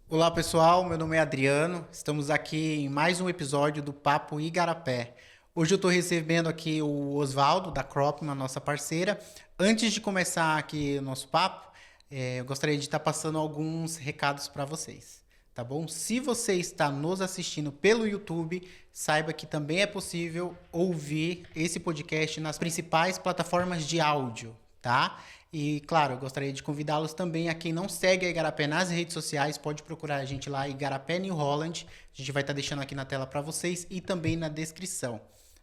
Olá pessoal, meu nome é Adriano, estamos aqui em mais um episódio do Papo Igarapé. Hoje eu estou recebendo aqui o Oswaldo da Cropman, nossa parceira. Antes de começar aqui o nosso papo, eu gostaria de estar passando alguns recados para vocês, tá bom? Se você está nos assistindo pelo YouTube, saiba que também é possível ouvir esse podcast nas principais plataformas de áudio, tá? E, claro, eu gostaria de convidá-los também a quem não segue a Igarapé nas redes sociais, pode procurar a gente lá, Igarapé New Holland. A gente vai estar deixando aqui na tela para vocês e também na descrição.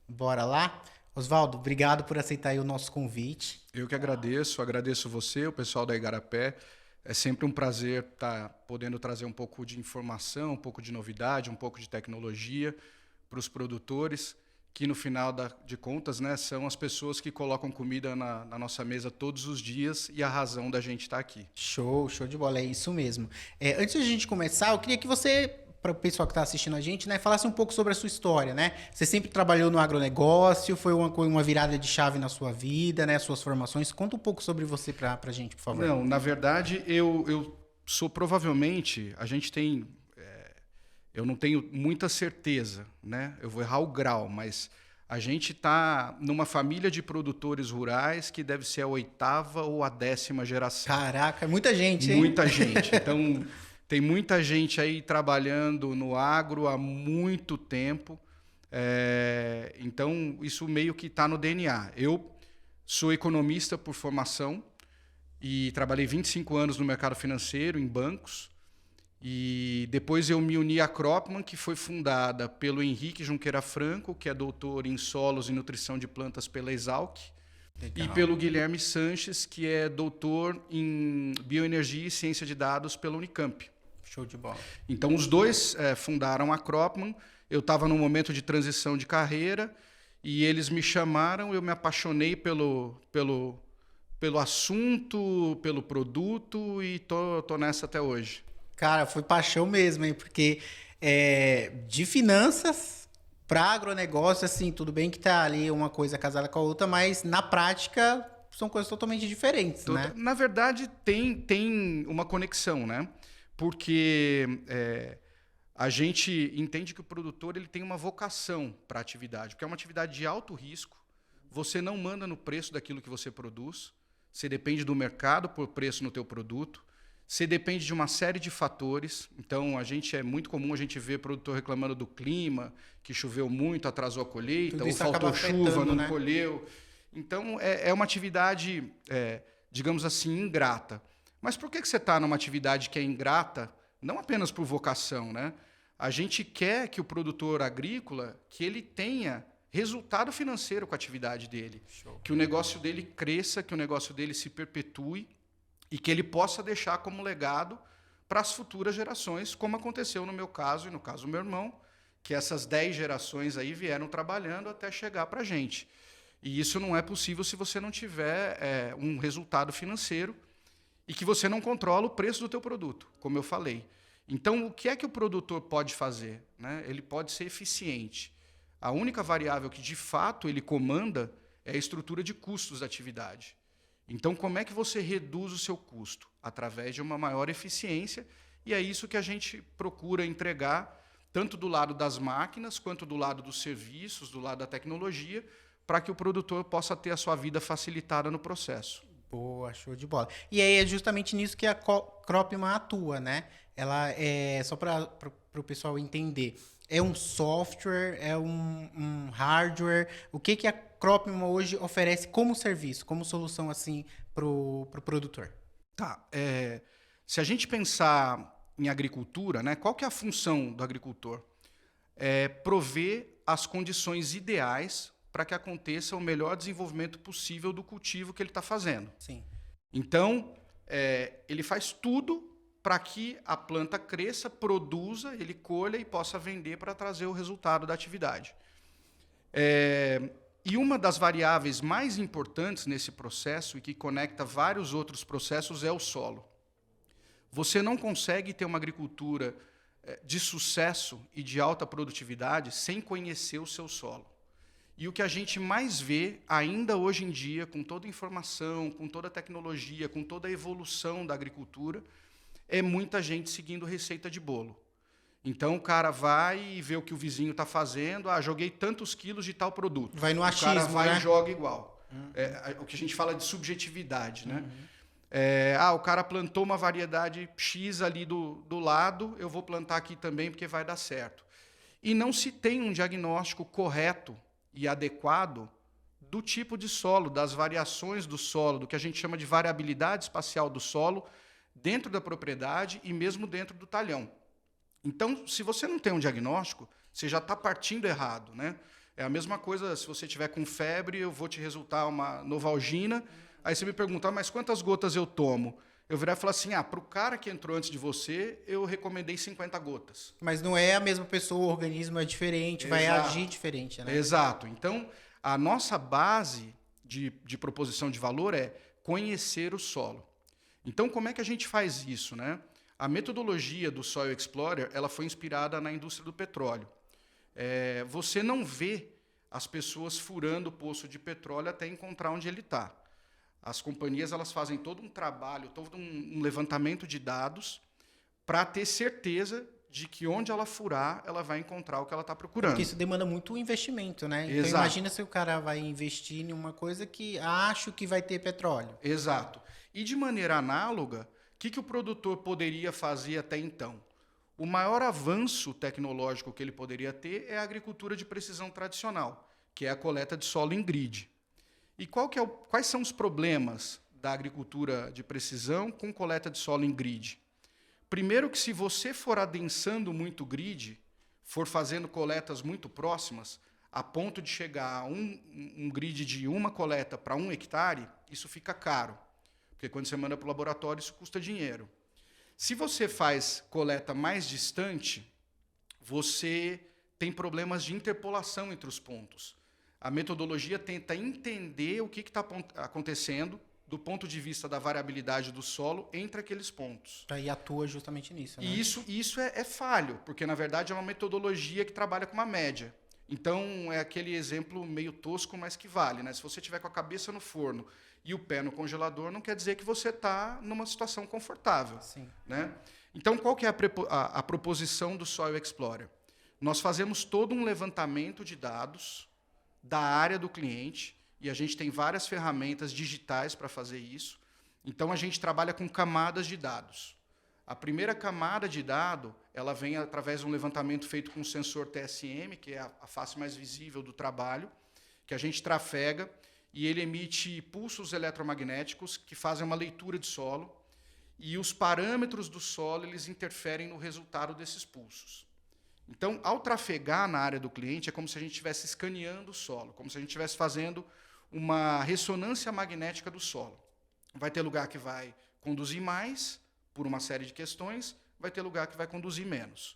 Bora lá? Oswaldo, obrigado por aceitar aí o nosso convite. Eu que agradeço você, o pessoal da Igarapé. É sempre um prazer estar podendo trazer um pouco de informação, um pouco de novidade, um pouco de tecnologia para os produtores, que no final de contas, né, são as pessoas que colocam comida na nossa mesa todos os dias e a razão da gente estar aqui. Show de bola, é isso mesmo. Antes de a gente começar, eu queria que você, para o pessoal que está assistindo a gente, né, falasse um pouco sobre a sua história, né? Você sempre trabalhou no agronegócio, foi uma virada de chave na sua vida, né? Suas formações. Conta um pouco sobre você para a gente, por favor. Não, na verdade, eu sou provavelmente, a gente tem, eu não tenho muita certeza, né? Eu vou errar o grau, mas a gente está numa família de produtores rurais que deve ser a oitava ou a 10ª geração. Caraca, muita gente, hein? Muita gente. Então, tem muita gente aí trabalhando no agro há muito tempo. Então, isso meio que está no DNA. Eu sou economista por formação e trabalhei 25 anos no mercado financeiro, em bancos. E depois eu me uni à Cropman, que foi fundada pelo Henrique Junqueira Franco, que é doutor em solos e nutrição de plantas pela Exalc, e Legal. pelo Guilherme Sanches, que é doutor em bioenergia e ciência de dados pela Unicamp. Show de bola. Então, os dois fundaram a Cropman. Eu estava num momento de transição de carreira e eles me chamaram. Eu me apaixonei pelo assunto, pelo produto e tô nessa até hoje. Cara, foi paixão mesmo, hein? Porque de finanças para agronegócio, assim, tudo bem que tá ali uma coisa casada com a outra, mas na prática são coisas totalmente diferentes, né? Na verdade, tem uma conexão, né? Porque a gente entende que o produtor ele tem uma vocação para a atividade, porque é uma atividade de alto risco. Você não manda no preço daquilo que você produz, você depende do mercado por preço no teu produto, você depende de uma série de fatores. Então, é muito comum a gente ver produtor reclamando do clima, que choveu muito, atrasou a colheita, Tudo ou isso acaba faltou chuva, afetando, não né? colheu. Então, é uma atividade, digamos assim, ingrata. Mas por que você está numa atividade que é ingrata? Não apenas por vocação, né? A gente quer que o produtor agrícola que ele tenha resultado financeiro com a atividade dele, Show. que o negócio dele cresça, que o negócio dele se perpetue e que ele possa deixar como legado para as futuras gerações, como aconteceu no meu caso e no caso do meu irmão, que essas 10 gerações aí vieram trabalhando até chegar para a gente. E isso não é possível se você não tiver um resultado financeiro e que você não controla o preço do teu produto, como eu falei. Então, o que é que o produtor pode fazer? Né? Ele pode ser eficiente. A única variável que, de fato, ele comanda é a estrutura de custos da atividade. Então, como é que você reduz o seu custo? Através de uma maior eficiência, e é isso que a gente procura entregar, tanto do lado das máquinas, quanto do lado dos serviços, do lado da tecnologia, para que o produtor possa ter a sua vida facilitada no processo. Boa, show de bola. E aí é justamente nisso que a Cropman atua, né? Ela é, só para o pessoal entender, é um software, é um hardware. O que que a Cropman hoje oferece como serviço, como solução assim pro produtor? Tá. Se a gente pensar em agricultura, né, qual que é a função do agricultor? É prover as condições ideais para que aconteça o melhor desenvolvimento possível do cultivo que ele está fazendo. Sim. Então, ele faz tudo para que a planta cresça, produza, ele colha e possa vender para trazer o resultado da atividade. E uma das variáveis mais importantes nesse processo e que conecta vários outros processos é o solo. Você não consegue ter uma agricultura de sucesso e de alta produtividade sem conhecer o seu solo. E o que a gente mais vê ainda hoje em dia, com toda a informação, com toda a tecnologia, com toda a evolução da agricultura, é muita gente seguindo receita de bolo. Então, o cara vai e vê o que o vizinho está fazendo. Joguei tantos quilos de tal produto. Vai no o achismo, cara vai né? e joga igual. O que a gente fala de subjetividade, né? O cara plantou uma variedade X ali do lado, eu vou plantar aqui também porque vai dar certo. E não se tem um diagnóstico correto e adequado do tipo de solo, das variações do solo, do que a gente chama de variabilidade espacial do solo, dentro da propriedade e mesmo dentro do talhão. Então, se você não tem um diagnóstico, você já está partindo errado, né? É a mesma coisa, se você tiver com febre, eu vou te resultar uma Novalgina, aí você me pergunta, mas quantas gotas eu tomo? Eu virar e falar assim, para o cara que entrou antes de você, eu recomendei 50 gotas. Mas não é a mesma pessoa, o organismo é diferente, vai agir diferente, né? Exato. Então, a nossa base de proposição de valor é conhecer o solo. Então, como é que a gente faz isso, né? A metodologia do Soil Explorer ela foi inspirada na indústria do petróleo. Você não vê as pessoas furando o poço de petróleo até encontrar onde ele está. As companhias elas fazem todo um trabalho, todo um levantamento de dados para ter certeza de que onde ela furar, ela vai encontrar o que ela está procurando. Porque isso demanda muito investimento, né? Então, Exato. imagina se o cara vai investir em uma coisa que acho que vai ter petróleo. Exato. E de maneira análoga, o que o produtor poderia fazer até então? O maior avanço tecnológico que ele poderia ter é a agricultura de precisão tradicional, que é a coleta de solo em grid. E quais são os problemas da agricultura de precisão com coleta de solo em grid? Primeiro que se você for adensando muito o grid, for fazendo coletas muito próximas, a ponto de chegar a um grid de uma coleta para 1 hectare, isso fica caro. Porque quando você manda para o laboratório, isso custa dinheiro. Se você faz coleta mais distante, você tem problemas de interpolação entre os pontos. A metodologia tenta entender o que está acontecendo do ponto de vista da variabilidade do solo entre aqueles pontos. Aí atua justamente nisso, né? E isso é falho, porque, na verdade, é uma metodologia que trabalha com uma média. Então, é aquele exemplo meio tosco, mas que vale, né? Se você estiver com a cabeça no forno e o pé no congelador, não quer dizer que você está numa situação confortável. Sim. Né? Então, qual que é a proposição do Soil Explorer? Nós fazemos todo um levantamento de dados da área do cliente, e a gente tem várias ferramentas digitais para fazer isso. Então, a gente trabalha com camadas de dados. A primeira camada de dado ela vem através de um levantamento feito com o sensor TSM, que é a face mais visível do trabalho, que a gente trafega, e ele emite pulsos eletromagnéticos que fazem uma leitura de solo, e os parâmetros do solo eles interferem no resultado desses pulsos. Então, ao trafegar na área do cliente, é como se a gente estivesse escaneando o solo, como se a gente estivesse fazendo uma ressonância magnética do solo. Vai ter lugar que vai conduzir mais, por uma série de questões, vai ter lugar que vai conduzir menos.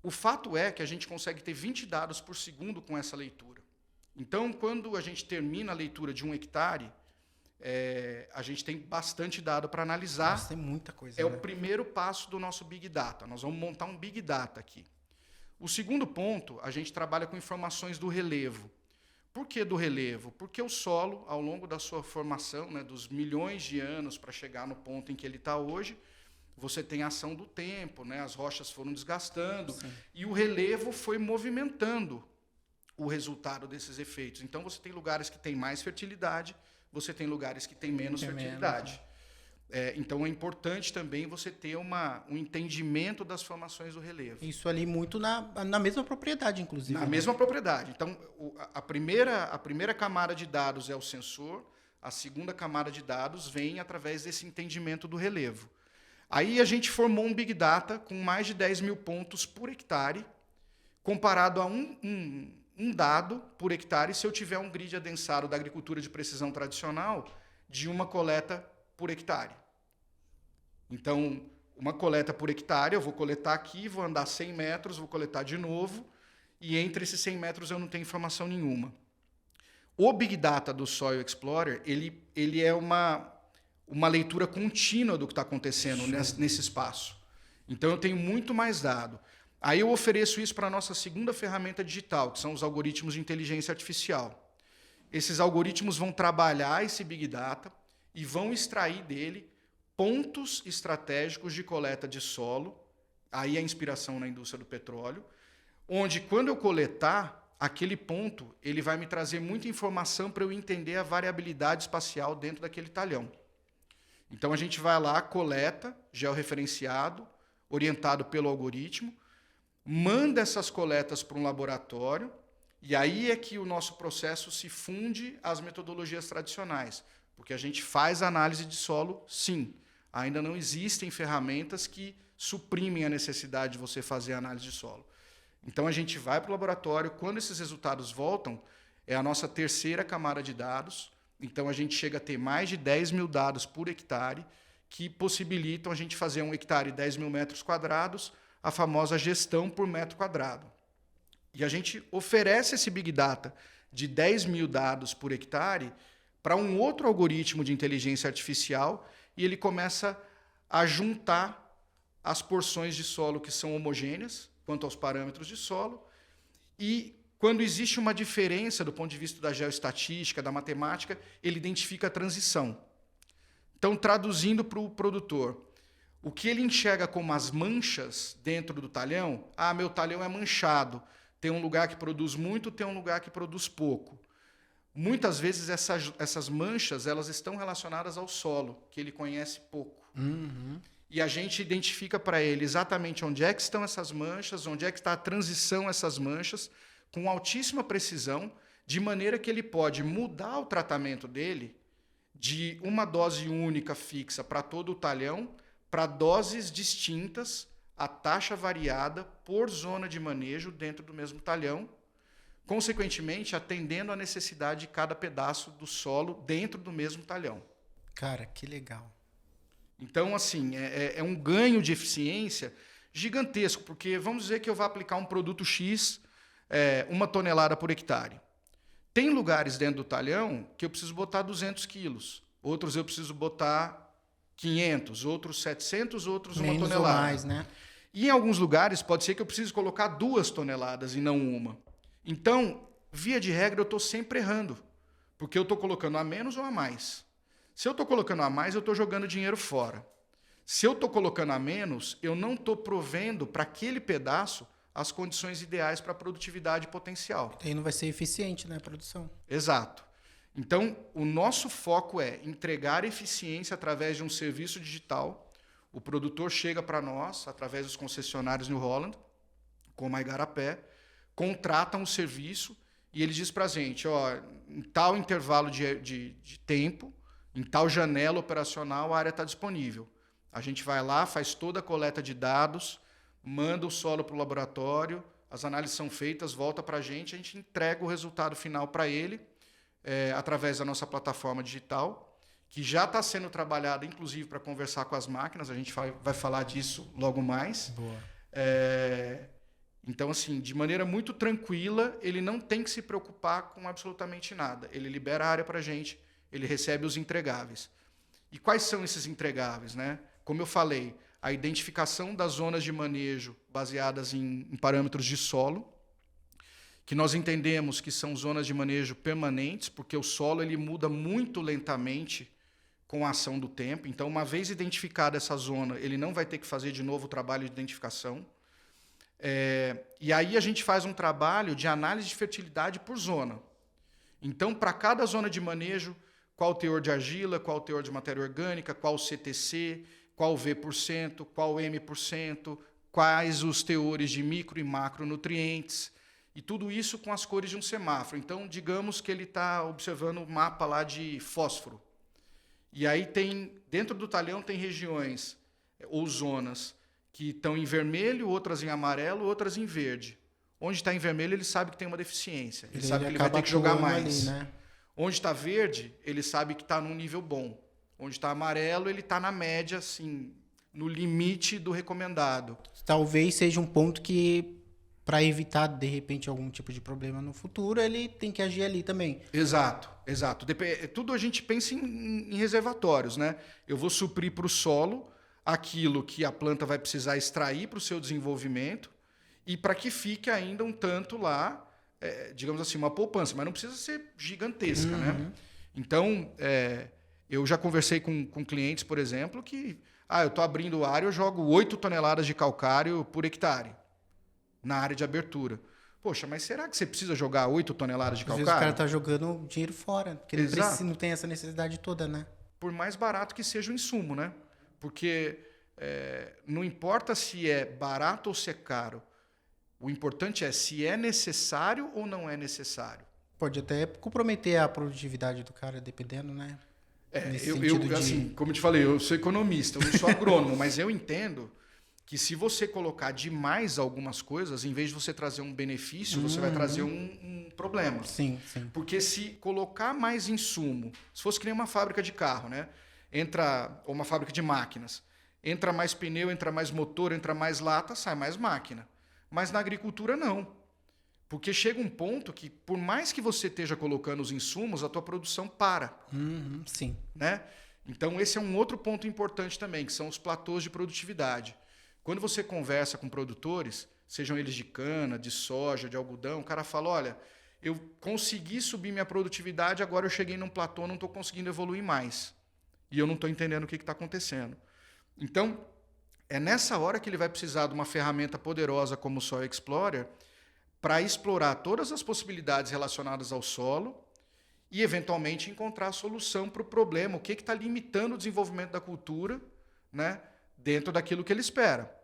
O fato é que a gente consegue ter 20 dados por segundo com essa leitura. Então, quando a gente termina a leitura de 1 hectare, a gente tem bastante dado para analisar. Nossa, tem muita coisa. É o primeiro passo do nosso Big Data. Nós vamos montar um Big Data aqui. O segundo ponto, a gente trabalha com informações do relevo. Por que do relevo? Porque o solo, ao longo da sua formação, né, dos milhões de anos para chegar no ponto em que ele está hoje, você tem a ação do tempo, né, as rochas foram desgastando, sim, e o relevo foi movimentando o resultado desses efeitos. Então, você tem lugares que têm mais fertilidade, você tem lugares que têm menos fertilidade. Menos, então, é importante também você ter um entendimento das formações do relevo. Isso ali muito na mesma propriedade, inclusive. Na mesma propriedade. Então, a primeira camada de dados é o sensor, a segunda camada de dados vem através desse entendimento do relevo. Aí a gente formou um Big Data com mais de 10 mil pontos por hectare, comparado a um dado por hectare se eu tiver um grid adensado da agricultura de precisão tradicional de uma coleta por hectare. Então, uma coleta por hectare, eu vou coletar aqui, vou andar 100 metros, vou coletar de novo, e entre esses 100 metros eu não tenho informação nenhuma. O Big Data do Soil Explorer, ele é uma leitura contínua do que está acontecendo nesse espaço. Então, eu tenho muito mais dado. Aí eu ofereço isso para a nossa segunda ferramenta digital, que são os algoritmos de inteligência artificial. Esses algoritmos vão trabalhar esse Big Data e vão extrair dele pontos estratégicos de coleta de solo, aí a inspiração na indústria do petróleo, onde quando eu coletar, aquele ponto ele vai me trazer muita informação para eu entender a variabilidade espacial dentro daquele talhão. Então a gente vai lá, coleta, georreferenciado, orientado pelo algoritmo, manda essas coletas para um laboratório, e aí é que o nosso processo se funde às metodologias tradicionais, porque a gente faz análise de solo, sim. Ainda não existem ferramentas que suprimem a necessidade de você fazer análise de solo. Então a gente vai para o laboratório, quando esses resultados voltam, é a nossa terceira camada de dados, então a gente chega a ter mais de 10 mil dados por hectare, que possibilitam a gente fazer um hectare 10 mil metros quadrados, a famosa gestão por metro quadrado. E a gente oferece esse Big Data de 10 mil dados por hectare para um outro algoritmo de inteligência artificial e ele começa a juntar as porções de solo que são homogêneas quanto aos parâmetros de solo e quando existe uma diferença do ponto de vista da geoestatística, da matemática, ele identifica a transição. Então, traduzindo para o produtor, o que ele enxerga como as manchas dentro do talhão, meu talhão é manchado, tem um lugar que produz muito, tem um lugar que produz pouco. Muitas vezes essas manchas elas estão relacionadas ao solo, que ele conhece pouco. Uhum. E a gente identifica para ele exatamente onde é que estão essas manchas, onde é que está a transição essas manchas, com altíssima precisão, de maneira que ele pode mudar o tratamento dele de uma dose única fixa para todo o talhão para doses distintas, a taxa variada por zona de manejo dentro do mesmo talhão, consequentemente atendendo à necessidade de cada pedaço do solo dentro do mesmo talhão. Cara, que legal. Então, assim, é um ganho de eficiência gigantesco, porque vamos dizer que eu vou aplicar um produto X, 1 tonelada por hectare. Tem lugares dentro do talhão que eu preciso botar 200 quilos, outros eu preciso botar 500, outros 700, outros Menos 1 tonelada. ou mais, né? E em alguns lugares pode ser que eu precise colocar 2 toneladas e não uma. Então, via de regra, eu estou sempre errando, porque eu estou colocando a menos ou a mais. Se eu estou colocando a mais, eu estou jogando dinheiro fora. Se eu estou colocando a menos, eu não estou provendo para aquele pedaço as condições ideais para a produtividade potencial. Aí não vai ser eficiente, né, a produção. Exato. Então, o nosso foco é entregar eficiência através de um serviço digital. O produtor chega para nós, através dos concessionários New Holland, como a Igarapé, contrata um serviço e ele diz para a gente, em tal intervalo de tempo, em tal janela operacional, a área está disponível. A gente vai lá, faz toda a coleta de dados, manda o solo para o laboratório, as análises são feitas, volta para a gente entrega o resultado final para ele, através da nossa plataforma digital, que já está sendo trabalhada, inclusive, para conversar com as máquinas, a gente vai falar disso logo mais. Boa. Então, assim, de maneira muito tranquila, ele não tem que se preocupar com absolutamente nada. Ele libera a área para a gente, ele recebe os entregáveis. E quais são esses entregáveis, né? Como eu falei, a identificação das zonas de manejo baseadas em parâmetros de solo, que nós entendemos que são zonas de manejo permanentes, porque o solo ele muda muito lentamente com a ação do tempo. Então, uma vez identificada essa zona, ele não vai ter que fazer de novo o trabalho de identificação. E aí a gente faz um trabalho de análise de fertilidade por zona. Então, para cada zona de manejo, qual o teor de argila, qual o teor de matéria orgânica, qual o CTC, qual o V%, qual o M%, quais os teores de micro e macronutrientes, e tudo isso com as cores de um semáforo. Então, digamos que ele está observando o mapa lá de fósforo. E aí dentro do talhão tem regiões ou zonas que estão em vermelho, outras em amarelo, outras em verde. Onde está em vermelho, ele sabe que tem uma deficiência. Ele sabe que ele vai ter que jogar mais. Ali, né? Onde está verde, ele sabe que está num nível bom. Onde está amarelo, ele está na média, assim, no limite do recomendado. Talvez seja um ponto que, para evitar, de repente, algum tipo de problema no futuro, ele tem que agir ali também. Exato, exato. Tudo a gente pensa em reservatórios, né? Eu vou suprir para o solo aquilo que a planta vai precisar extrair para o seu desenvolvimento e para que fique ainda um tanto lá, digamos assim, uma poupança, mas não precisa ser gigantesca, né? Então, Eu já conversei com clientes, por exemplo, que eu estou abrindo área, eu jogo 8 toneladas de calcário por hectare na área de abertura. Poxa, mas será que você precisa jogar 8 toneladas de Às calcário? vezes o cara tá jogando dinheiro fora, porque não, Exato. não tem essa necessidade toda, né? Por mais barato que seja o insumo, né? Porque não importa se é barato ou se é caro. O importante é se é necessário ou não é necessário. Pode até comprometer a produtividade do cara, dependendo, né? Nesse Eu, sentido de... assim, como eu te falei, eu sou economista, eu não sou agrônomo, mas eu entendo que se você colocar demais algumas coisas, em vez de você trazer um benefício, você vai trazer um problema. Sim, sim. Porque se colocar mais insumo, se fosse que nem uma fábrica de carro, né? Ou uma fábrica de máquinas, entra mais pneu, entra mais motor, entra mais lata, sai mais máquina. Mas na agricultura não. Porque chega um ponto que, por mais que você esteja colocando os insumos, a tua produção para. Sim. Né? Então, esse é um outro ponto importante também, que são os platôs de produtividade. Quando você conversa com produtores, sejam eles de cana, de soja, de algodão, o cara fala, olha, eu consegui subir minha produtividade, agora eu cheguei num platô, não estou conseguindo evoluir mais. E eu não estou entendendo o que está acontecendo. Então, é nessa hora que ele vai precisar de uma ferramenta poderosa como o Soil Explorer para explorar todas as possibilidades relacionadas ao solo e, eventualmente, encontrar a solução para o problema, o que está limitando o desenvolvimento da cultura, né, dentro daquilo que ele espera.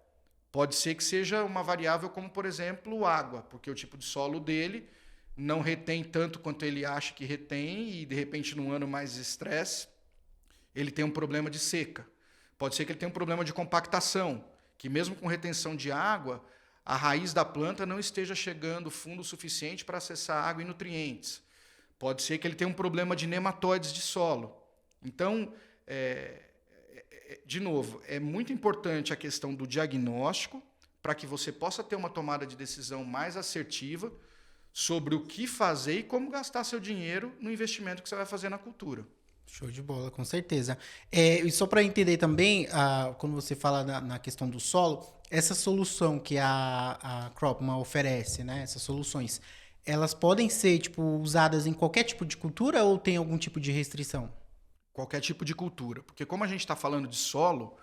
Pode ser que seja uma variável como, por exemplo, água, porque o tipo de solo dele não retém tanto quanto ele acha que retém e, de repente, num ano mais estresse, ele tem um problema de seca. Pode ser que ele tenha um problema de compactação, que mesmo com retenção de água, a raiz da planta não esteja chegando fundo o suficiente para acessar água e nutrientes. Pode ser que ele tenha um problema de nematóides de solo. Então, de novo, é muito importante a questão do diagnóstico para que você possa ter uma tomada de decisão mais assertiva sobre o que fazer e como gastar seu dinheiro no investimento que você vai fazer na cultura. Show de bola, com certeza. E só para entender também, quando você fala na questão do solo, essa solução que a Cropman oferece, né, essas soluções, elas podem ser usadas em qualquer tipo de cultura ou tem algum tipo de restrição? Qualquer tipo de cultura. Porque como a gente está falando de solo,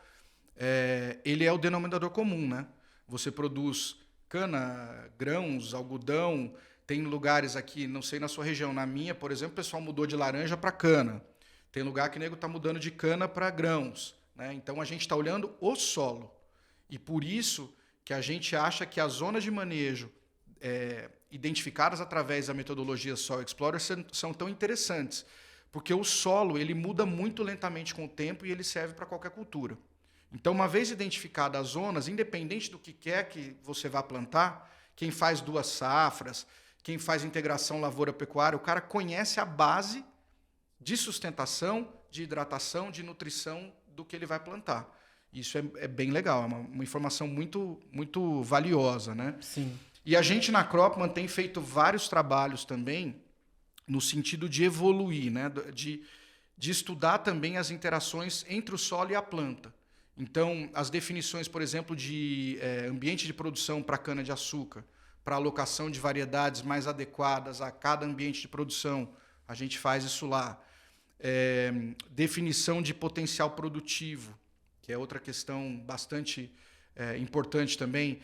ele é o denominador comum, né? Você produz cana, grãos, algodão. Tem lugares aqui, não sei na sua região, na minha, por exemplo, o pessoal mudou de laranja para cana. Tem lugar que o nego está mudando de cana para grãos. Né? Então, a gente está olhando o solo. E por isso que a gente acha que as zonas de manejo identificadas através da metodologia Soil Explorer são tão interessantes. Porque o solo ele muda muito lentamente com o tempo e ele serve para qualquer cultura. Então, uma vez identificadas as zonas, independente do que quer que você vá plantar, quem faz 2 safras, quem faz integração lavoura-pecuária, o cara conhece a base de sustentação, de hidratação, de nutrição do que ele vai plantar. Isso é bem legal, é uma informação muito, muito valiosa. Né? Sim. E a gente na Cropman tem feito vários trabalhos também no sentido de evoluir, né? de estudar também as interações entre o solo e a planta. Então, as definições, por exemplo, de ambiente de produção para cana-de-açúcar, para alocação de variedades mais adequadas a cada ambiente de produção, a gente faz isso lá. Definição de potencial produtivo, que é outra questão bastante importante também.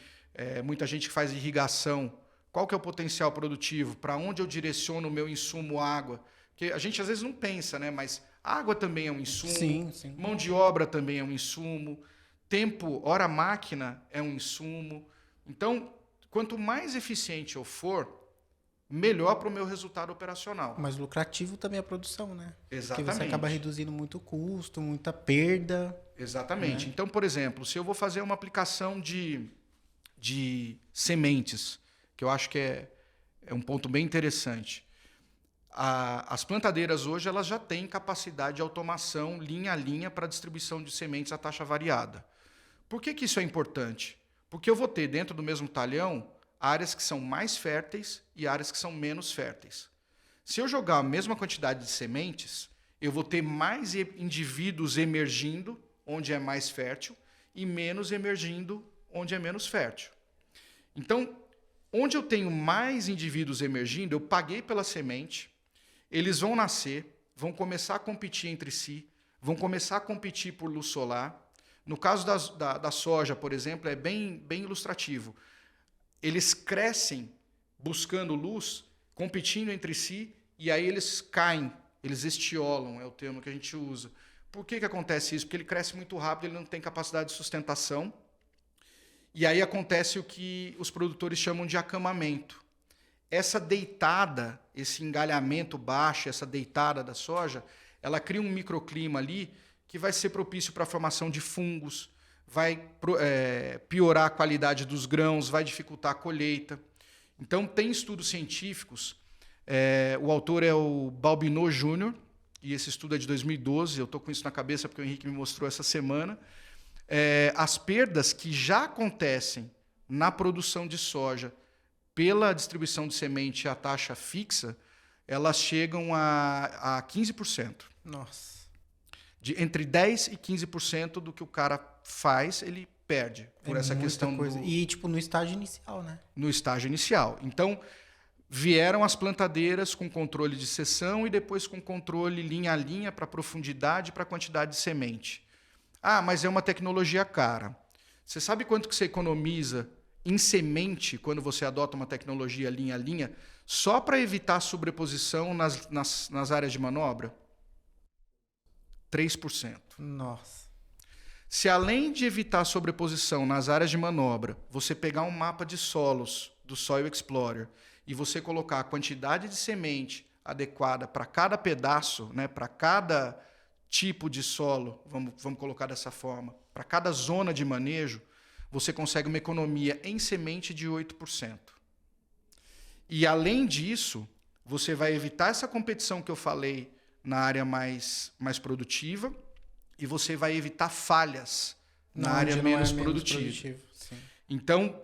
Muita gente que faz irrigação. Qual que é o potencial produtivo? Para onde eu direciono o meu insumo água? Porque a gente às vezes não pensa, né? Mas água também é um insumo. Sim, sim. Mão de obra também é um insumo. Tempo, hora máquina é um insumo. Então, quanto mais eficiente eu for, melhor para o meu resultado operacional. Mais lucrativo também a produção, né? Exatamente. Porque você acaba reduzindo muito o custo, muita perda. Exatamente. Né? Então, por exemplo, se eu vou fazer uma aplicação de sementes, que eu acho que é um ponto bem interessante. As plantadeiras hoje elas já têm capacidade de automação linha a linha para distribuição de sementes a taxa variada. Por que isso é importante? Porque eu vou ter dentro do mesmo talhão áreas que são mais férteis e áreas que são menos férteis. Se eu jogar a mesma quantidade de sementes, eu vou ter mais indivíduos emergindo onde é mais fértil e menos emergindo onde é menos fértil. Então, onde eu tenho mais indivíduos emergindo, eu paguei pela semente, eles vão nascer, vão começar a competir entre si, vão começar a competir por luz solar. No caso da soja, por exemplo, é bem ilustrativo. Eles crescem buscando luz, competindo entre si, e aí eles caem, eles estiolam, é o termo que a gente usa. Por que acontece isso? Porque ele cresce muito rápido, ele não tem capacidade de sustentação, e aí acontece o que os produtores chamam de acamamento. Essa deitada, esse engalhamento baixo, essa deitada da soja, ela cria um microclima ali que vai ser propício para a formação de fungos, vai piorar a qualidade dos grãos, vai dificultar a colheita. Então, tem estudos científicos, o autor é o Balbinot Júnior, e esse estudo é de 2012, eu estou com isso na cabeça porque o Henrique me mostrou essa semana. As perdas que já acontecem na produção de soja pela distribuição de semente à taxa fixa, elas chegam a 15%. Nossa. Entre 10% e 15% do que o cara faz, ele perde por essa questão coisa. E tipo no estágio inicial, né? No estágio inicial. Então, vieram as plantadeiras com controle de seção e depois com controle linha a linha para profundidade e para quantidade de semente. Ah, mas é uma tecnologia cara. Você sabe quanto que você economiza em semente quando você adota uma tecnologia linha a linha só para evitar a sobreposição nas áreas de manobra? 3%. Nossa. Se além de evitar a sobreposição nas áreas de manobra, você pegar um mapa de solos do Soil Explorer e você colocar a quantidade de semente adequada para cada pedaço, né, para cada tipo de solo, vamos colocar dessa forma, para cada zona de manejo, você consegue uma economia em semente de 8%. E além disso, você vai evitar essa competição que eu falei na área mais produtiva, e você vai evitar falhas na área menos produtiva. Então,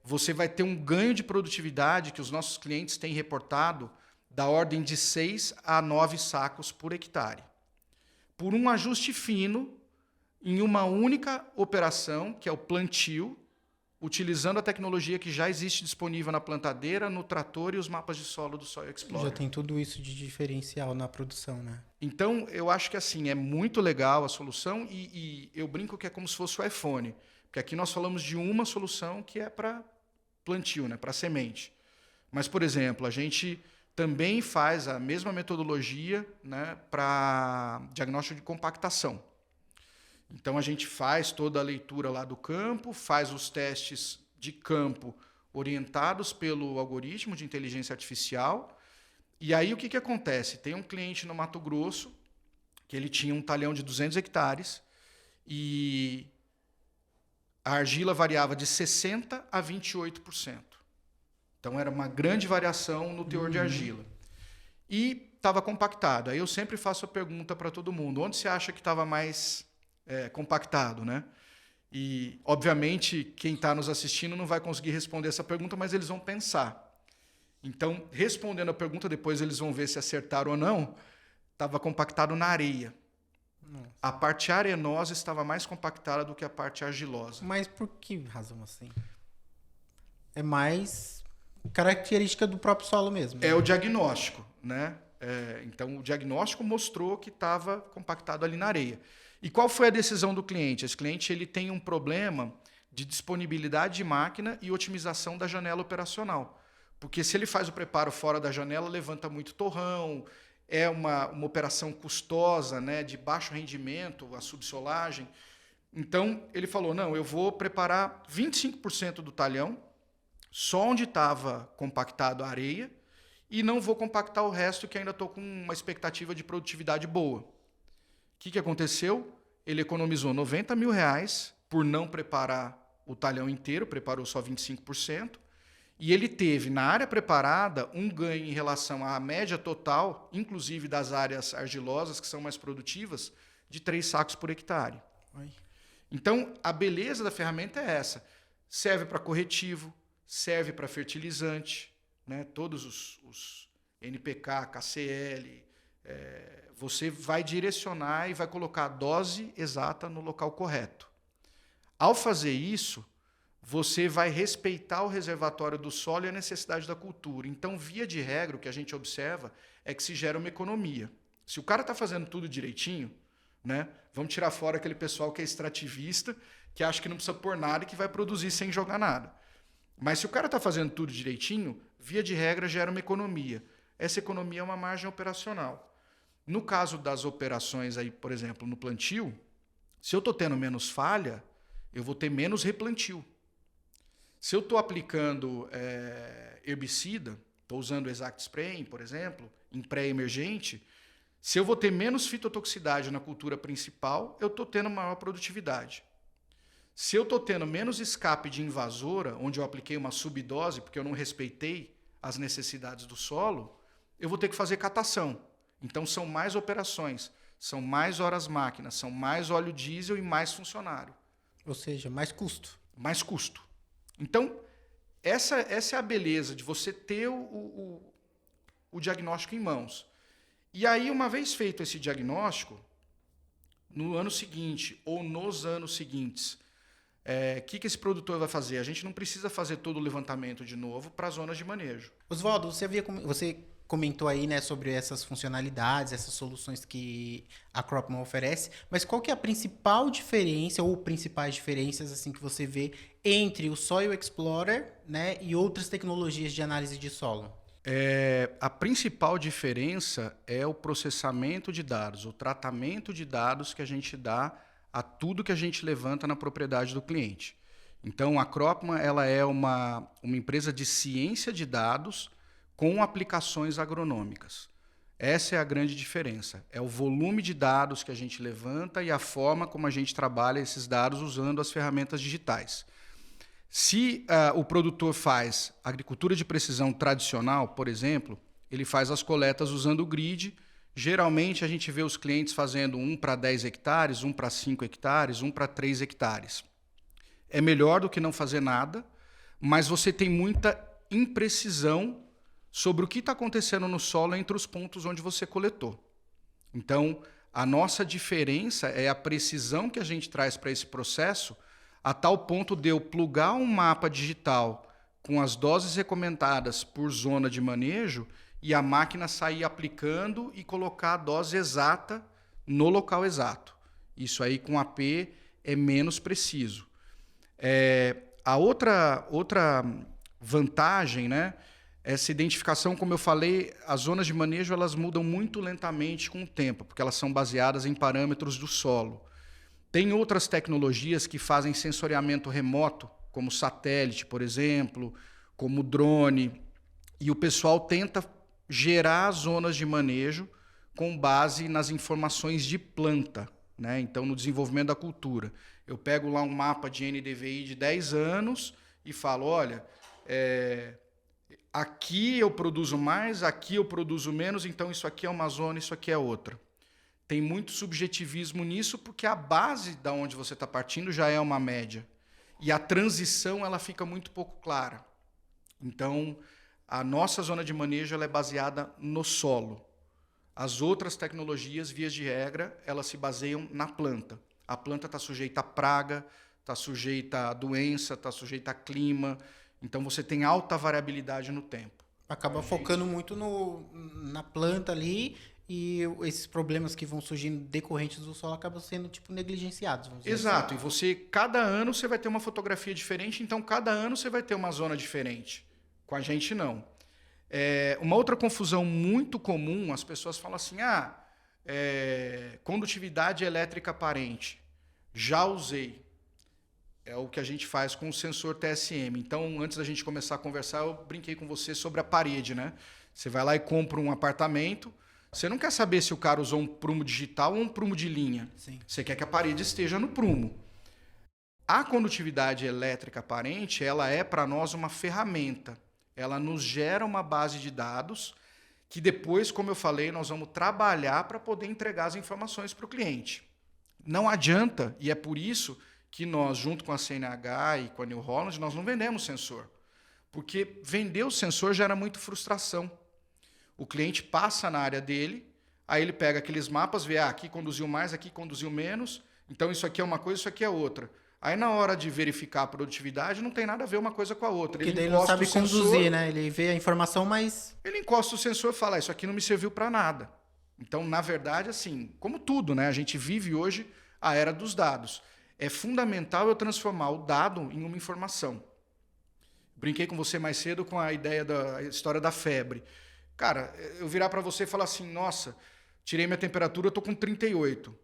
você vai ter um ganho de produtividade que os nossos clientes têm reportado da ordem de 6 a 9 sacos por hectare. Por um ajuste fino em uma única operação, que é o plantio, utilizando a tecnologia que já existe disponível na plantadeira, no trator e os mapas de solo do Soil Explorer. Já tem tudo isso de diferencial na produção, né? Então, eu acho que assim é muito legal a solução e eu brinco que é como se fosse o iPhone, porque aqui nós falamos de uma solução que é para plantio, né, para semente. Mas, por exemplo, a gente também faz a mesma metodologia, né, para diagnóstico de compactação. Então, a gente faz toda a leitura lá do campo, faz os testes de campo orientados pelo algoritmo de inteligência artificial. E aí, o que acontece? Tem um cliente no Mato Grosso que ele tinha um talhão de 200 hectares e a argila variava de 60% a 28%. Então, era uma grande variação no teor de argila. E estava compactado. Aí eu sempre faço a pergunta para todo mundo, onde você acha que estava mais compactado, né? E, obviamente, quem está nos assistindo não vai conseguir responder essa pergunta, mas eles vão pensar. Então, respondendo a pergunta, depois eles vão ver se acertaram ou não, estava compactado na areia. Nossa. A parte arenosa estava mais compactada do que a parte argilosa. Mas por que razão assim? É mais característica do próprio solo mesmo. É o diagnóstico, né? Então, o diagnóstico mostrou que estava compactado ali na areia. E qual foi a decisão do cliente? Esse cliente ele tem um problema de disponibilidade de máquina e otimização da janela operacional. Porque se ele faz o preparo fora da janela, levanta muito torrão, é uma operação custosa, né, de baixo rendimento, a subsolagem. Então, ele falou, não, eu vou preparar 25% do talhão, só onde estava compactado a areia, e não vou compactar o resto, que ainda estou com uma expectativa de produtividade boa. O que aconteceu? Ele economizou R$90 mil por não preparar o talhão inteiro, preparou só 25%, e ele teve, na área preparada, um ganho em relação à média total, inclusive das áreas argilosas, que são mais produtivas, de 3 sacos por hectare. Oi. Então, a beleza da ferramenta é essa. Serve para corretivo, serve para fertilizante, né? Todos os NPK, KCL, você vai direcionar e vai colocar a dose exata no local correto. Ao fazer isso, você vai respeitar o reservatório do solo e a necessidade da cultura. Então, via de regra, o que a gente observa é que se gera uma economia. Se o cara está fazendo tudo direitinho, né? Vamos tirar fora aquele pessoal que é extrativista, que acha que não precisa pôr nada e que vai produzir sem jogar nada. Mas se o cara está fazendo tudo direitinho, via de regra gera uma economia. Essa economia é uma margem operacional. No caso das operações, aí, por exemplo, no plantio, se eu estou tendo menos falha, eu vou ter menos replantio. Se eu estou aplicando herbicida, estou usando o Exact Spraying, por exemplo, em pré-emergente, se eu vou ter menos fitotoxicidade na cultura principal, eu estou tendo maior produtividade. Se eu estou tendo menos escape de invasora, onde eu apliquei uma subdose, porque eu não respeitei as necessidades do solo, eu vou ter que fazer catação. Então são mais operações, são mais horas máquinas, são mais óleo diesel e mais funcionário. Ou seja, mais custo. Mais custo. Então, essa é a beleza de você ter o diagnóstico em mãos. E aí, uma vez feito esse diagnóstico, no ano seguinte ou nos anos seguintes, que esse produtor vai fazer? A gente não precisa fazer todo o levantamento de novo para as zonas de manejo. Oswaldo, você comentou aí, né, sobre essas funcionalidades, essas soluções que a Cropman oferece, mas qual que é a principal diferença ou principais diferenças assim que você vê entre o Soil Explorer, né, e outras tecnologias de análise de solo? A principal diferença é o processamento de dados, o tratamento de dados que a gente dá a tudo que a gente levanta na propriedade do cliente. Então, a Cropman ela é uma empresa de ciência de dados com aplicações agronômicas. Essa é a grande diferença. É o volume de dados que a gente levanta e a forma como a gente trabalha esses dados usando as ferramentas digitais. Se o produtor faz agricultura de precisão tradicional, por exemplo, ele faz as coletas usando o grid. Geralmente, a gente vê os clientes fazendo 1 para 10 hectares, 1 para 5 hectares, 1 para 3 hectares. É melhor do que não fazer nada, mas você tem muita imprecisão sobre o que está acontecendo no solo entre os pontos onde você coletou. Então, a nossa diferença é a precisão que a gente traz para esse processo, a tal ponto de eu plugar um mapa digital com as doses recomendadas por zona de manejo e a máquina sair aplicando e colocar a dose exata no local exato. Isso aí com AP é menos preciso. A outra vantagem, né? Essa identificação, como eu falei, as zonas de manejo elas mudam muito lentamente com o tempo, porque elas são baseadas em parâmetros do solo. Tem outras tecnologias que fazem sensoriamento remoto, como satélite, por exemplo, como drone, e o pessoal tenta gerar zonas de manejo com base nas informações de planta, né? Então, no desenvolvimento da cultura. Eu pego lá um mapa de NDVI de 10 anos e falo, olha, aqui eu produzo mais, aqui eu produzo menos, então isso aqui é uma zona, isso aqui é outra. Tem muito subjetivismo nisso, porque a base da onde você está partindo já é uma média. E a transição ela fica muito pouco clara. Então, a nossa zona de manejo ela é baseada no solo. As outras tecnologias, vias de regra, elas se baseiam na planta. A planta está sujeita a praga, está sujeita a doença, está sujeita a clima. Então, você tem alta variabilidade no tempo. Acaba focando muito na planta ali e esses problemas que vão surgindo decorrentes do solo acabam sendo negligenciados. Vamos dizer Exato. assim. E você, cada ano, você vai ter uma fotografia diferente, então cada ano você vai ter uma zona diferente. Com a gente, não. Uma outra confusão muito comum, as pessoas falam assim, condutividade elétrica aparente. Já usei. É o que a gente faz com o sensor TSM. Então, antes da gente começar a conversar, eu brinquei com você sobre a parede, né? Você vai lá e compra um apartamento, você não quer saber se o cara usou um prumo digital ou um prumo de linha. Sim. Você quer que a parede esteja no prumo. A condutividade elétrica aparente, ela é para nós uma ferramenta. Ela nos gera uma base de dados que depois, como eu falei, nós vamos trabalhar para poder entregar as informações para o cliente. Não adianta, e é por isso que nós, junto com a CNH e com a New Holland, nós não vendemos sensor. Porque vender o sensor gera muita frustração. O cliente passa na área dele, aí ele pega aqueles mapas, vê, aqui conduziu mais, aqui conduziu menos, então isso aqui é uma coisa, isso aqui é outra. Aí na hora de verificar a produtividade, não tem nada a ver uma coisa com a outra. Porque daí ele não sabe conduzir, né? Ele vê a informação, mas... Ele encosta o sensor e fala, isso aqui não me serviu para nada. Então, na verdade, assim, como tudo, né? A gente vive hoje a era dos dados. É fundamental eu transformar o dado em uma informação. Brinquei com você mais cedo com a ideia da história da febre. Cara, eu virar para você e falar assim, nossa, tirei minha temperatura, eu tô com 38. O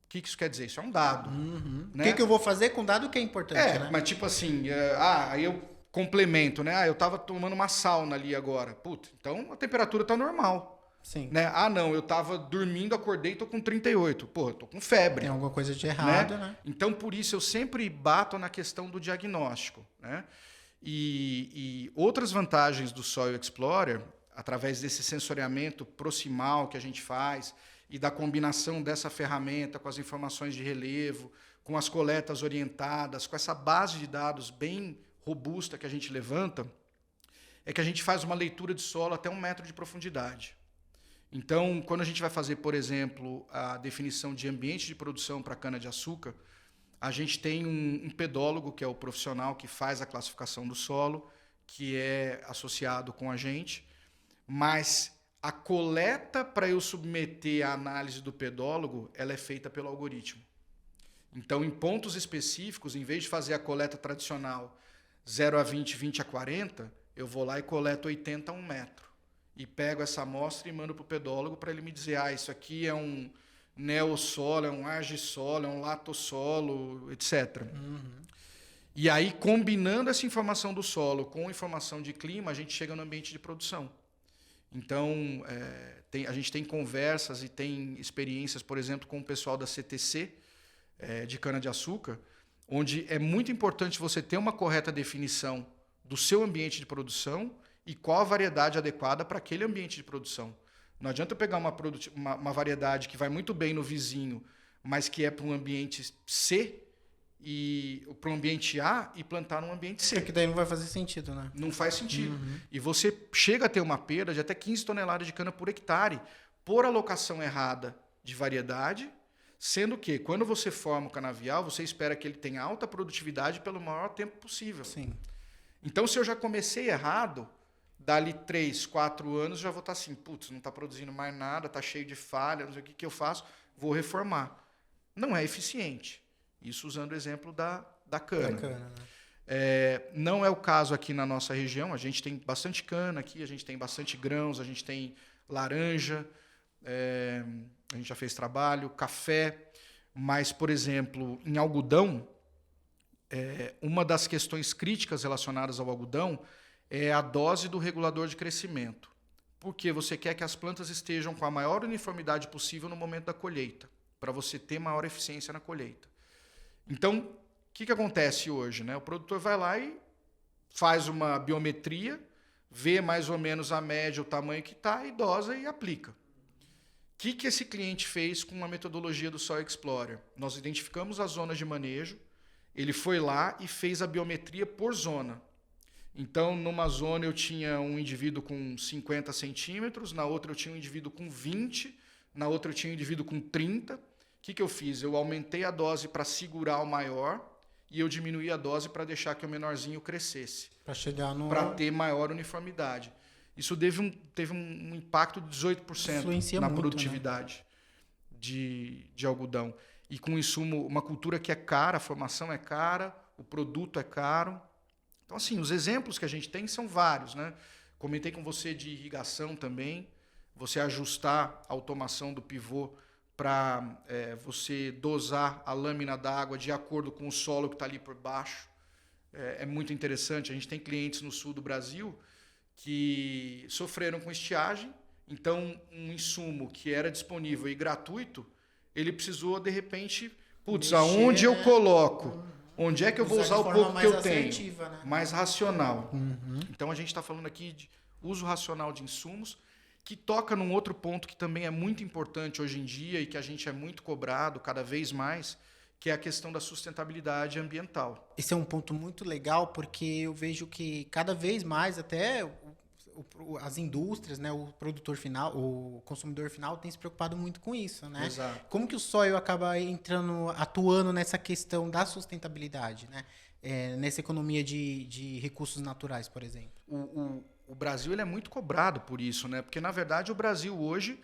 que isso quer dizer? Isso é um dado. Né? O que eu vou fazer com dado que é importante, né? Mas tipo assim, aí eu complemento, né? Eu tava tomando uma sauna ali agora. Puta, então a temperatura tá normal. Sim. Né? Não, eu tava dormindo, acordei e tô com 38. Pô, eu tô com febre. Tem alguma coisa de errado, né? Então, por isso, eu sempre bato na questão do diagnóstico, né? E outras vantagens do Soil Explorer, através desse sensoriamento proximal que a gente faz e da combinação dessa ferramenta com as informações de relevo, com as coletas orientadas, com essa base de dados bem robusta que a gente levanta, é que a gente faz uma leitura de solo até 1 metro de profundidade. Então, quando a gente vai fazer, por exemplo, a definição de ambiente de produção para cana-de-açúcar, a gente tem um pedólogo, que é o profissional que faz a classificação do solo, que é associado com a gente, mas a coleta para eu submeter a análise do pedólogo, ela é feita pelo algoritmo. Então, em pontos específicos, em vez de fazer a coleta tradicional 0 a 20, 20 a 40, eu vou lá e coleto 80 a 1 metro. E pego essa amostra e mando para o pedólogo para ele me dizer, isso aqui é um neossolo, é um argissolo, é um latossolo, etc. E aí, combinando essa informação do solo com informação de clima, a gente chega no ambiente de produção. Então, a gente tem conversas e tem experiências, por exemplo, com o pessoal da CTC, de cana-de-açúcar, onde é muito importante você ter uma correta definição do seu ambiente de produção e qual a variedade adequada para aquele ambiente de produção. Não adianta eu pegar uma variedade que vai muito bem no vizinho, mas que é para um ambiente C e para um ambiente A e plantar num ambiente C. Porque daí não vai fazer sentido, né? Não faz sentido. E você chega a ter uma perda de até 15 toneladas de cana por hectare por alocação errada de variedade, sendo que quando você forma o canavial, você espera que ele tenha alta produtividade pelo maior tempo possível. Sim. Então, se eu já comecei errado, dali 3, 4 anos, já vou estar assim, putz, não está produzindo mais nada, está cheio de falha, não sei o que eu faço, vou reformar. Não é eficiente. Isso usando o exemplo da cana. Né? Não é o caso aqui na nossa região, a gente tem bastante cana aqui, a gente tem bastante grãos, a gente tem laranja, a gente já fez trabalho, café, mas, por exemplo, em algodão, uma das questões críticas relacionadas ao algodão é a dose do regulador de crescimento. Porque você quer que as plantas estejam com a maior uniformidade possível no momento da colheita, para você ter maior eficiência na colheita. Então, o que acontece hoje? Né? O produtor vai lá e faz uma biometria, vê mais ou menos a média, o tamanho que está, e dosa e aplica. O que esse cliente fez com a metodologia do Soil Explorer? Nós identificamos as zonas de manejo, ele foi lá e fez a biometria por zona. Então, numa zona eu tinha um indivíduo com 50 centímetros, na outra eu tinha um indivíduo com 20, na outra eu tinha um indivíduo com 30. O que eu fiz? Eu aumentei a dose para segurar o maior e eu diminuí a dose para deixar que o menorzinho crescesse. Para ter maior uniformidade. Isso teve um impacto de 18% na produtividade, né? de algodão. E com insumo, uma cultura que é cara, a formação é cara, o produto é caro. Então, assim, os exemplos que a gente tem são vários, né? Comentei com você de irrigação também, você ajustar a automação do pivô para você dosar a lâmina d'água de acordo com o solo que está ali por baixo. É muito interessante. A gente tem clientes no sul do Brasil que sofreram com estiagem, então um insumo que era disponível e gratuito, ele precisou, de repente, aonde eu coloco? Onde é que eu vou usar o pouco que eu tenho? Né? Mais racional. Então, a gente está falando aqui de uso racional de insumos, que toca num outro ponto que também é muito importante hoje em dia e que a gente é muito cobrado cada vez mais, que é a questão da sustentabilidade ambiental. Esse é um ponto muito legal, porque eu vejo que cada vez mais até as indústrias, né, o produtor final, o consumidor final tem se preocupado muito com isso, né? Exato. Como que o Soil acaba atuando nessa questão da sustentabilidade, né? Nessa economia de recursos naturais, por exemplo? O Brasil ele é muito cobrado por isso, né? Porque, na verdade, o Brasil hoje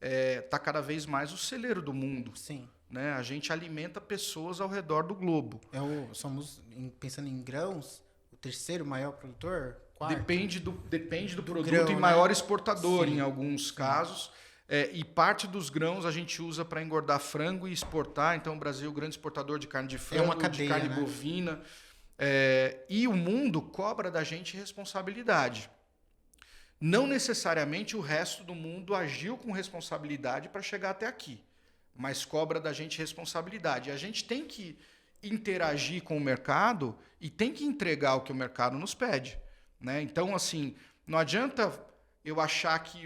está cada vez mais o celeiro do mundo. Sim. Né? A gente alimenta pessoas ao redor do globo. Somos, pensando em grãos, o terceiro maior produtor? Quarto? Depende do produto grão, e né? maior exportador Sim. em alguns casos. E parte dos grãos a gente usa para engordar frango e exportar. Então, o Brasil é o grande exportador de carne de frango, uma cadeia, de carne né? bovina. E o mundo cobra da gente responsabilidade. Não necessariamente o resto do mundo agiu com responsabilidade para chegar até aqui, mas cobra da gente responsabilidade. A gente tem que interagir com o mercado e tem que entregar o que o mercado nos pede. Né? Então, assim, não adianta eu achar que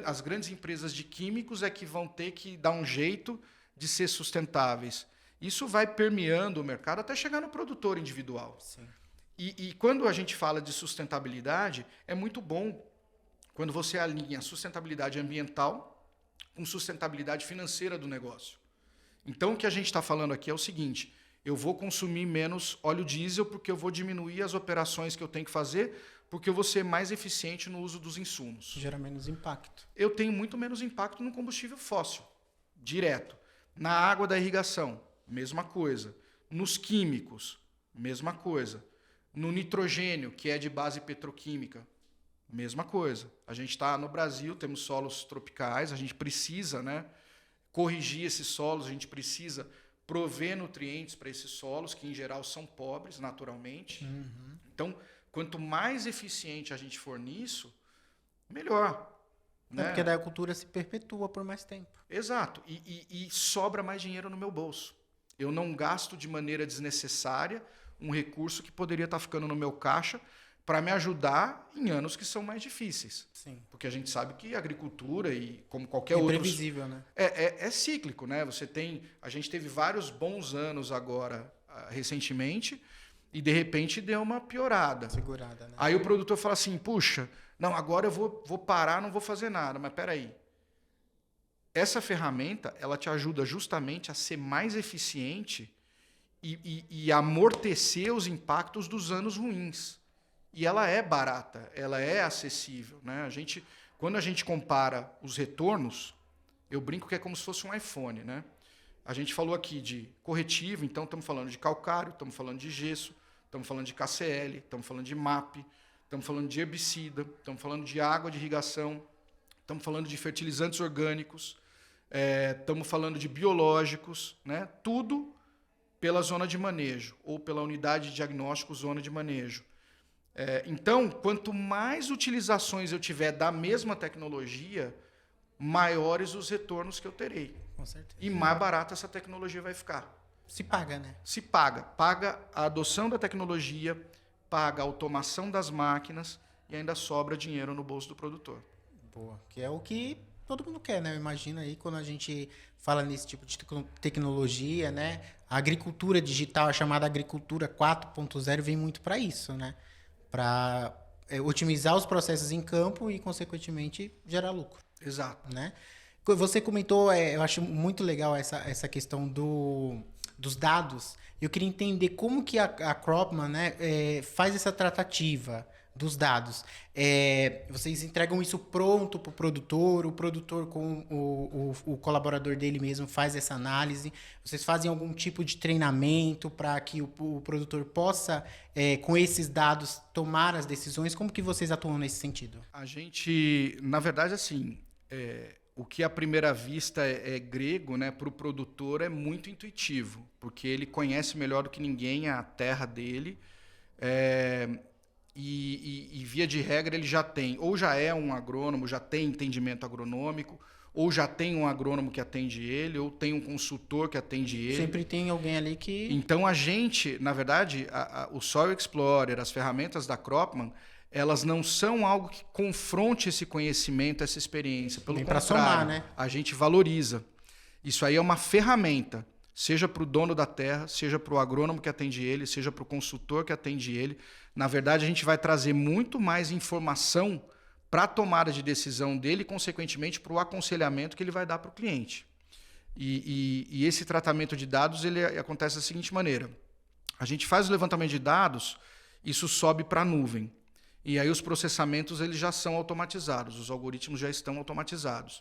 as grandes empresas de químicos é que vão ter que dar um jeito de ser sustentáveis. Isso vai permeando o mercado até chegar no produtor individual. Sim. E quando a gente fala de sustentabilidade, é muito bom quando você alinha sustentabilidade ambiental com sustentabilidade financeira do negócio. Então, o que a gente está falando aqui é o seguinte: eu vou consumir menos óleo diesel porque eu vou diminuir as operações que eu tenho que fazer, porque eu vou ser mais eficiente no uso dos insumos. Gera menos impacto. Eu tenho muito menos impacto no combustível fóssil, direto. Na água da irrigação, mesma coisa. Nos químicos, mesma coisa. No nitrogênio, que é de base petroquímica, mesma coisa. A gente está no Brasil, temos solos tropicais, a gente precisa, né, corrigir esses solos, a gente precisa prover nutrientes para esses solos, que em geral são pobres naturalmente. Uhum. Então, quanto mais eficiente a gente for nisso, melhor. Né? Porque daí a cultura se perpetua por mais tempo. Exato. E sobra mais dinheiro no meu bolso. Eu não gasto de maneira desnecessária um recurso que poderia estar ficando no meu caixa para me ajudar em anos que são mais difíceis. Sim. Porque a gente sabe que a agricultura, e como qualquer outro... Imprevisível, né? É cíclico, né? A gente teve vários bons anos agora, recentemente, e de repente deu uma piorada. Segurada, né? Aí o produtor fala assim, puxa, não, agora eu vou parar, não vou fazer nada. Mas peraí. Essa ferramenta, ela te ajuda justamente a ser mais eficiente e amortecer os impactos dos anos ruins. E ela é barata, ela é acessível. Né? Quando a gente compara os retornos, eu brinco que é como se fosse um iPhone. Né? A gente falou aqui de corretivo, então estamos falando de calcário, estamos falando de gesso, estamos falando de KCl, estamos falando de MAP, estamos falando de herbicida, estamos falando de água de irrigação, estamos falando de fertilizantes orgânicos, estamos falando de biológicos, né? Tudo pela zona de manejo ou pela unidade de diagnóstico zona de manejo. Então, quanto mais utilizações eu tiver da mesma tecnologia, maiores os retornos que eu terei. Com certeza. E mais barata essa tecnologia vai ficar. Se paga, né? Se paga. Paga a adoção da tecnologia, paga a automação das máquinas e ainda sobra dinheiro no bolso do produtor. Boa. Que é o que todo mundo quer, né? Imagina aí quando a gente fala nesse tipo de tecnologia, né? A agricultura digital, a chamada agricultura 4.0, vem muito para isso, né? Para otimizar os processos em campo e, consequentemente, gerar lucro. Exato. Né? Você comentou, eu acho muito legal essa questão dos dados. Eu queria entender como que a Cropman, né, faz essa tratativa dos dados. Vocês entregam isso pronto para o produtor com o colaborador dele mesmo faz essa análise. Vocês fazem algum tipo de treinamento para que o produtor possa, com esses dados, tomar as decisões? Como que vocês atuam nesse sentido? A gente, na verdade, assim, o que à primeira vista é grego, né, para o produtor é muito intuitivo, porque ele conhece melhor do que ninguém a terra dele. E via de regra ele já tem, ou já é um agrônomo, já tem entendimento agronômico, ou já tem um agrônomo que atende ele, ou tem um consultor que atende ele. Sempre tem alguém ali que... Então a gente, na verdade, o Soil Explorer, as ferramentas da Cropman, elas não são algo que confronte esse conhecimento, essa experiência. Pelo contrário, somar, né? A gente valoriza. Isso aí é uma ferramenta, seja para o dono da terra, seja para o agrônomo que atende ele, seja para o consultor que atende ele. Na verdade, a gente vai trazer muito mais informação para a tomada de decisão dele e, consequentemente, para o aconselhamento que ele vai dar para o cliente. E esse tratamento de dados ele acontece da seguinte maneira. A gente faz o levantamento de dados, isso sobe para a nuvem. E aí os processamentos eles já são automatizados, os algoritmos já estão automatizados.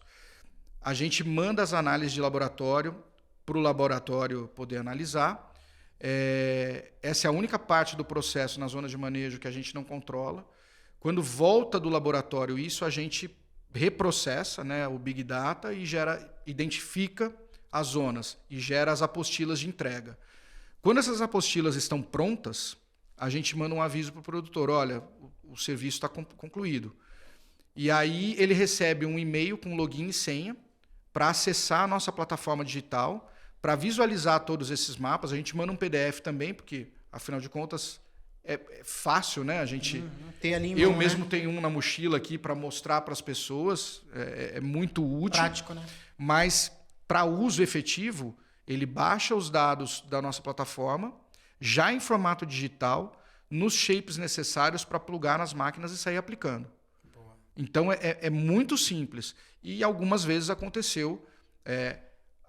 a gente manda as análises de laboratório para o laboratório poder analisar. Essa é a única parte do processo na zona de manejo que a gente não controla. Quando volta do laboratório isso, a gente reprocessa, né, o Big Data e identifica as zonas e gera as apostilas de entrega. Quando essas apostilas estão prontas, a gente manda um aviso para o produtor, olha, o serviço está concluído. E aí ele recebe um e-mail com login e senha para acessar a nossa plataforma digital, para visualizar todos esses mapas. A gente manda um PDF também, porque, afinal de contas, é fácil, né? A gente, ter ali em eu mão, mesmo né? tenho um na mochila aqui para mostrar para as pessoas. É muito útil. Prático, né? Mas, para uso efetivo, ele baixa os dados da nossa plataforma, já em formato digital, nos shapes necessários para plugar nas máquinas e sair aplicando. Boa. Então, é muito simples. E algumas vezes aconteceu,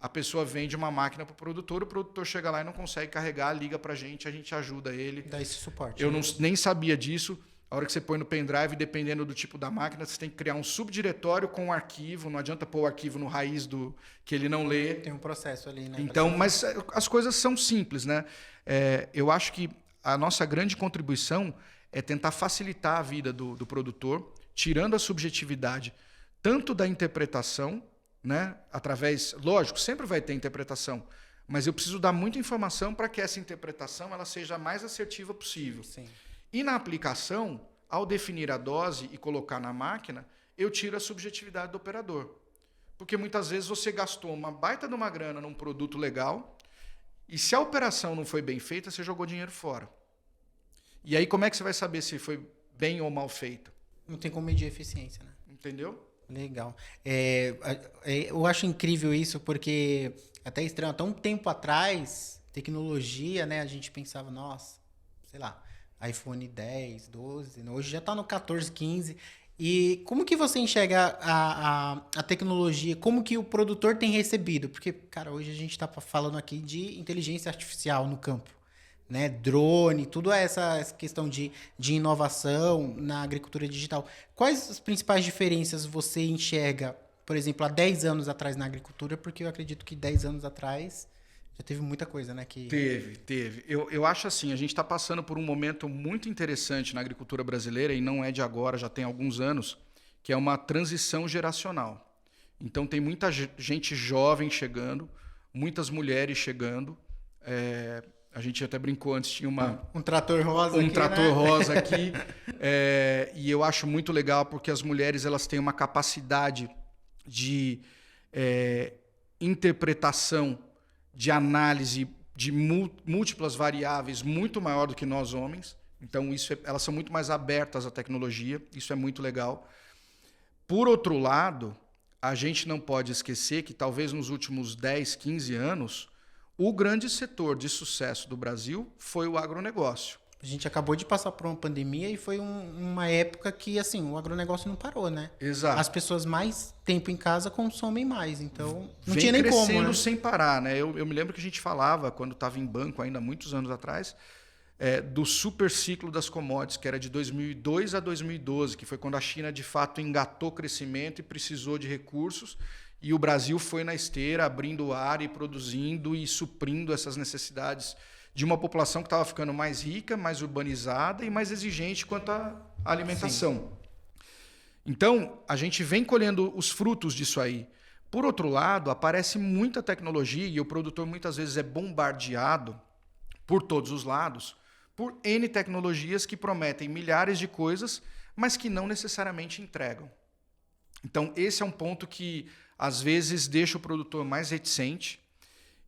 a pessoa vende uma máquina para o produtor chega lá e não consegue carregar, liga para a gente ajuda ele. Dá esse suporte. Eu nem sabia disso. A hora que você põe no pendrive, dependendo do tipo da máquina, você tem que criar um subdiretório com um arquivo. Não adianta pôr o arquivo no raiz que ele não lê. Tem um processo ali, né? Então, mas as coisas são simples, né? Eu acho que a nossa grande contribuição é tentar facilitar a vida do produtor, tirando a subjetividade tanto da interpretação, né? Através, lógico, sempre vai ter interpretação, mas eu preciso dar muita informação para que essa interpretação ela seja a mais assertiva possível. Sim. E na aplicação, ao definir a dose e colocar na máquina, eu tiro a subjetividade do operador. Porque muitas vezes você gastou uma baita de uma grana num produto legal e se a operação não foi bem feita, você jogou dinheiro fora. E aí como é que você vai saber se foi bem ou mal feita? Não tem como medir a eficiência, né? Entendeu? Legal. Eu acho incrível isso porque até estranho, até um tempo atrás, tecnologia, né? A gente pensava, nossa, sei lá, iPhone 10, 12, hoje já está no 14, 15. E como que você enxerga a tecnologia? Como que o produtor tem recebido? Porque, cara, hoje a gente está falando aqui de inteligência artificial no campo, né? Drone, tudo essa questão de inovação na agricultura digital. Quais as principais diferenças você enxerga, por exemplo, há 10 anos atrás na agricultura? Porque eu acredito que 10 anos atrás já teve muita coisa, né? Teve. Eu acho assim, a gente está passando por um momento muito interessante na agricultura brasileira, e não é de agora, já tem alguns anos, que é uma transição geracional. Então tem muita gente jovem chegando, muitas mulheres chegando. A gente até brincou antes, tinha um trator rosa um aqui, trator né? rosa aqui. E eu acho muito legal porque as mulheres elas têm uma capacidade de interpretação, de análise de múltiplas variáveis muito maior do que nós homens. Então, elas são muito mais abertas à tecnologia. Isso é muito legal. Por outro lado, a gente não pode esquecer que talvez nos últimos 10, 15 anos, o grande setor de sucesso do Brasil foi o agronegócio. A gente acabou de passar por uma pandemia e foi uma época que, assim, o agronegócio não parou, né? Exato. As pessoas mais tempo em casa consomem mais, então não Vem tinha nem como, crescendo né? sem parar, né? Eu me lembro que a gente falava, quando estava em banco ainda muitos anos atrás, do super ciclo das commodities, que era de 2002 a 2012, que foi quando a China de fato engatou crescimento e precisou de recursos, e o Brasil foi na esteira, abrindo área e produzindo e suprindo essas necessidades de uma população que estava ficando mais rica, mais urbanizada e mais exigente quanto à alimentação. Sim. Então, a gente vem colhendo os frutos disso aí. Por outro lado, aparece muita tecnologia e o produtor muitas vezes é bombardeado por todos os lados por N tecnologias que prometem milhares de coisas, mas que não necessariamente entregam. Então, esse é um ponto que, às vezes, deixa o produtor mais reticente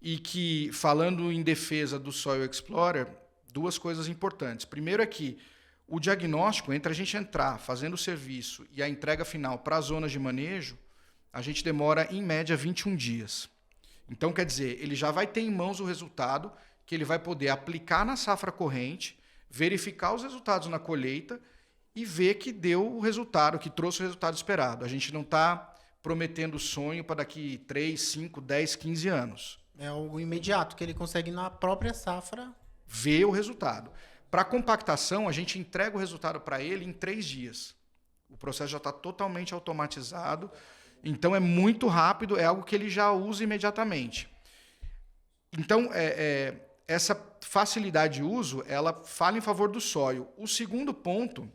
e que, falando em defesa do Soil Explorer, duas coisas importantes. Primeiro é que o diagnóstico, entre a gente entrar fazendo o serviço e a entrega final para as zonas de manejo, a gente demora, em média, 21 dias. Então, quer dizer, ele já vai ter em mãos o resultado que ele vai poder aplicar na safra corrente, verificar os resultados na colheita e ver que deu o resultado, que trouxe o resultado esperado. A gente não está prometendo sonho para daqui 3, 5, 10, 15 anos. É algo imediato, que ele consegue na própria safra ver o resultado. Para compactação, a gente entrega o resultado para ele em 3 dias. O processo já está totalmente automatizado Então, é muito rápido, é algo que ele já usa imediatamente. Então, essa facilidade de uso, ela fala em favor do sóio. O segundo ponto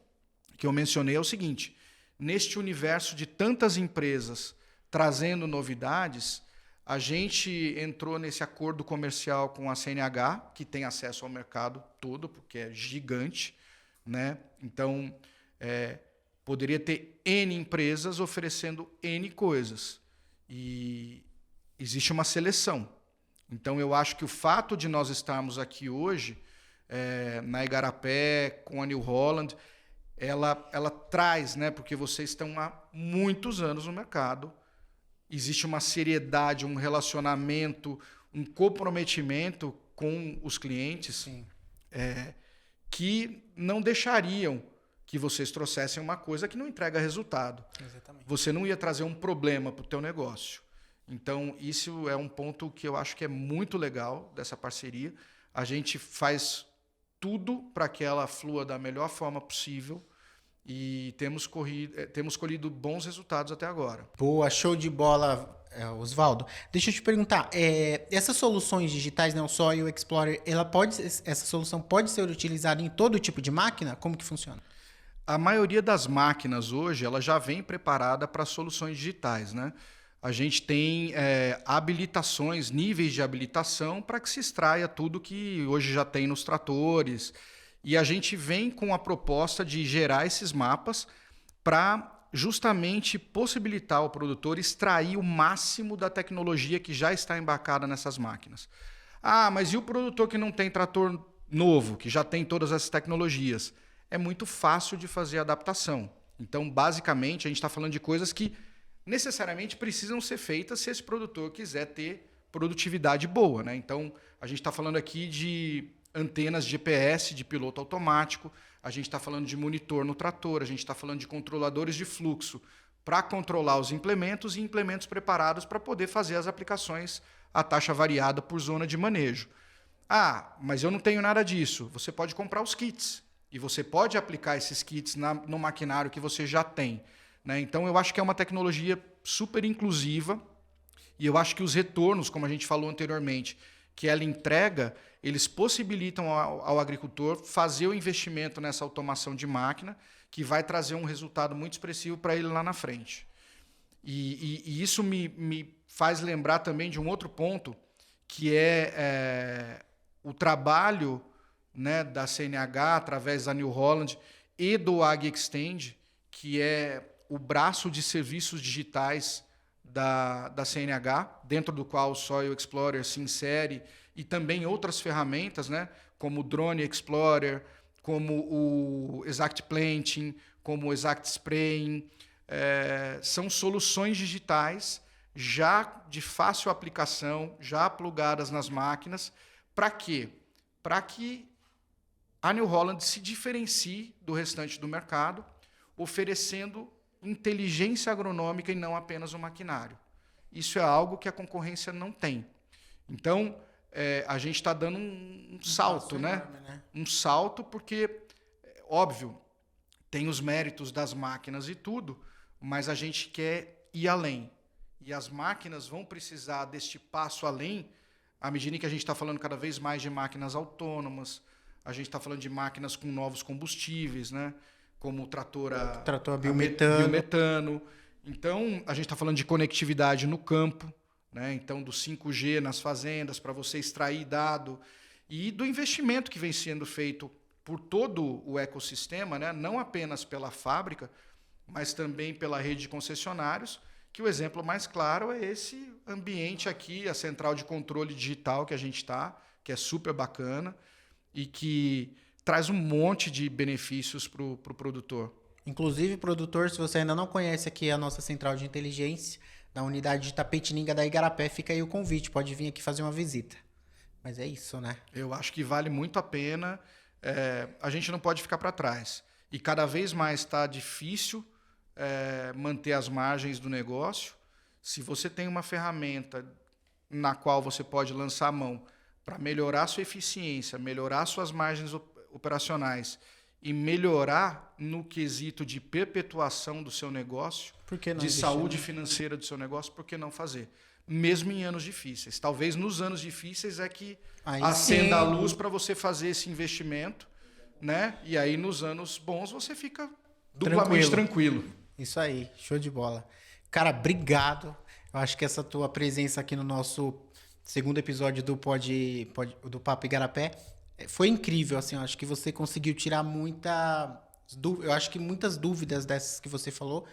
que eu mencionei é o seguinte: neste universo de tantas empresas trazendo novidades, a gente entrou nesse acordo comercial com a CNH, que tem acesso ao mercado todo, porque é gigante, né? Então, poderia ter N empresas oferecendo N coisas. E existe uma seleção. Então, eu acho que o fato de nós estarmos aqui hoje, na Igarapé, com a New Holland, ela traz, né? Porque vocês estão há muitos anos no mercado, existe uma seriedade, um relacionamento, um comprometimento com os clientes que não deixariam que vocês trouxessem uma coisa que não entrega resultado. Exatamente. Você não ia trazer um problema para o teu negócio. Então, isso é um ponto que eu acho que é muito legal dessa parceria. A gente faz tudo para que ela flua da melhor forma possível e temos colhido bons resultados até agora. Boa, show de bola, Osvaldo. Deixa eu te perguntar, essas soluções digitais, né, o Sóio e o Explorer, essa solução pode ser utilizada em todo tipo de máquina? Como que funciona? A maioria das máquinas hoje ela já vem preparada para soluções digitais, né? A gente tem habilitações, níveis de habilitação para que se extraia tudo que hoje já tem nos tratores. E a gente vem com a proposta de gerar esses mapas para justamente possibilitar ao produtor extrair o máximo da tecnologia que já está embarcada nessas máquinas. Ah, mas e o produtor que não tem trator novo, que já tem todas essas tecnologias? É muito fácil de fazer a adaptação. Então, basicamente, a gente está falando de coisas que necessariamente precisam ser feitas se esse produtor quiser ter produtividade boa, né? Então, a gente está falando aqui de antenas GPS de piloto automático, a gente está falando de monitor no trator, a gente está falando de controladores de fluxo para controlar os implementos e implementos preparados para poder fazer as aplicações a taxa variada por zona de manejo. Ah, mas eu não tenho nada disso. Você pode comprar os kits e você pode aplicar esses kits no maquinário que você já tem, né? Então, eu acho que é uma tecnologia super inclusiva e eu acho que os retornos, como a gente falou anteriormente, que ela entrega, eles possibilitam ao agricultor fazer o investimento nessa automação de máquina, que vai trazer um resultado muito expressivo para ele lá na frente. E isso me faz lembrar também de um outro ponto, que é o trabalho, né, da CNH, através da New Holland e do AgExtend, que é o braço de serviços digitais da CNH, dentro do qual o Soil Explorer se insere, e também outras ferramentas, né, como o Drone Explorer, como o Exact Planting, como o Exact Spraying. São soluções digitais já de fácil aplicação, já plugadas nas máquinas. Para quê? Para que a New Holland se diferencie do restante do mercado, oferecendo inteligência agronômica e não apenas o maquinário. Isso é algo que a concorrência não tem. Então, a gente está dando um salto, né? Enorme, né? Um salto porque, óbvio, tem os méritos das máquinas e tudo, mas a gente quer ir além. E as máquinas vão precisar deste passo além à medida que a gente está falando cada vez mais de máquinas autônomas, a gente está falando de máquinas com novos combustíveis, né? Como o trator a biometano. Então, a gente está falando de conectividade no campo, né? Então, do 5G nas fazendas, para você extrair dado, e do investimento que vem sendo feito por todo o ecossistema, né? Não apenas pela fábrica, mas também pela rede de concessionários, que o exemplo mais claro é esse ambiente aqui, a central de controle digital que a gente está, que é super bacana e que traz um monte de benefícios para o produtor. Inclusive, produtor, se você ainda não conhece aqui a nossa central de inteligência, da unidade de Tapetininga da Igarapé, fica aí o convite, pode vir aqui fazer uma visita. Mas é isso, né? Eu acho que vale muito a pena, a gente não pode ficar para trás. E cada vez mais está difícil manter as margens do negócio. Se você tem uma ferramenta na qual você pode lançar a mão para melhorar sua eficiência, melhorar suas margens operacionais e melhorar no quesito de perpetuação do seu negócio, Por que não de investir, saúde né? financeira do seu negócio, por que não fazer? Mesmo em anos difíceis. Talvez nos anos difíceis é que Aí acenda a sim. luz para você fazer esse investimento, né? E aí nos anos bons você fica duplamente tranquilo. Isso aí, show de bola. Cara, obrigado. Eu acho que essa tua presença aqui no nosso segundo episódio do do Papo Igarapé foi incrível, assim, eu acho que você conseguiu tirar eu acho que muitas dúvidas dessas que você falou,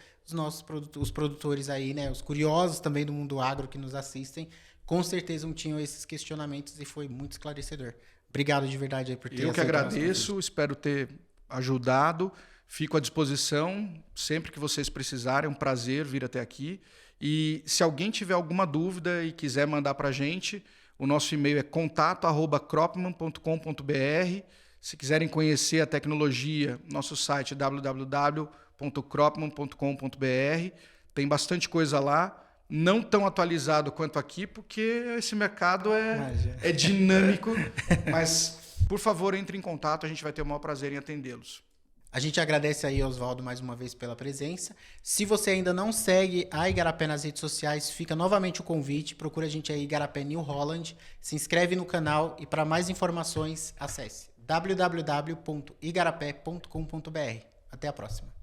os produtores aí, né, os curiosos também do mundo agro que nos assistem, com certeza não tinham esses questionamentos e foi muito esclarecedor. Obrigado de verdade aí por ter Eu que aceito o nosso agradeço, espero ter ajudado. Fico à disposição sempre que vocês precisarem. É um prazer vir até aqui. E se alguém tiver alguma dúvida e quiser mandar para a gente, o nosso e-mail é contato@cropman.com.br. Se quiserem conhecer a tecnologia, nosso site é www.cropman.com.br. Tem bastante coisa lá. Não tão atualizado quanto aqui, porque esse mercado é dinâmico. Mas, por favor, entre em contato. A gente vai ter o maior prazer em atendê-los. A gente agradece aí, Oswaldo, mais uma vez pela presença. Se você ainda não segue a Igarapé nas redes sociais, fica novamente o convite. Procura a gente aí, Igarapé New Holland. Se inscreve no canal e para mais informações, acesse www.igarapé.com.br. Até a próxima.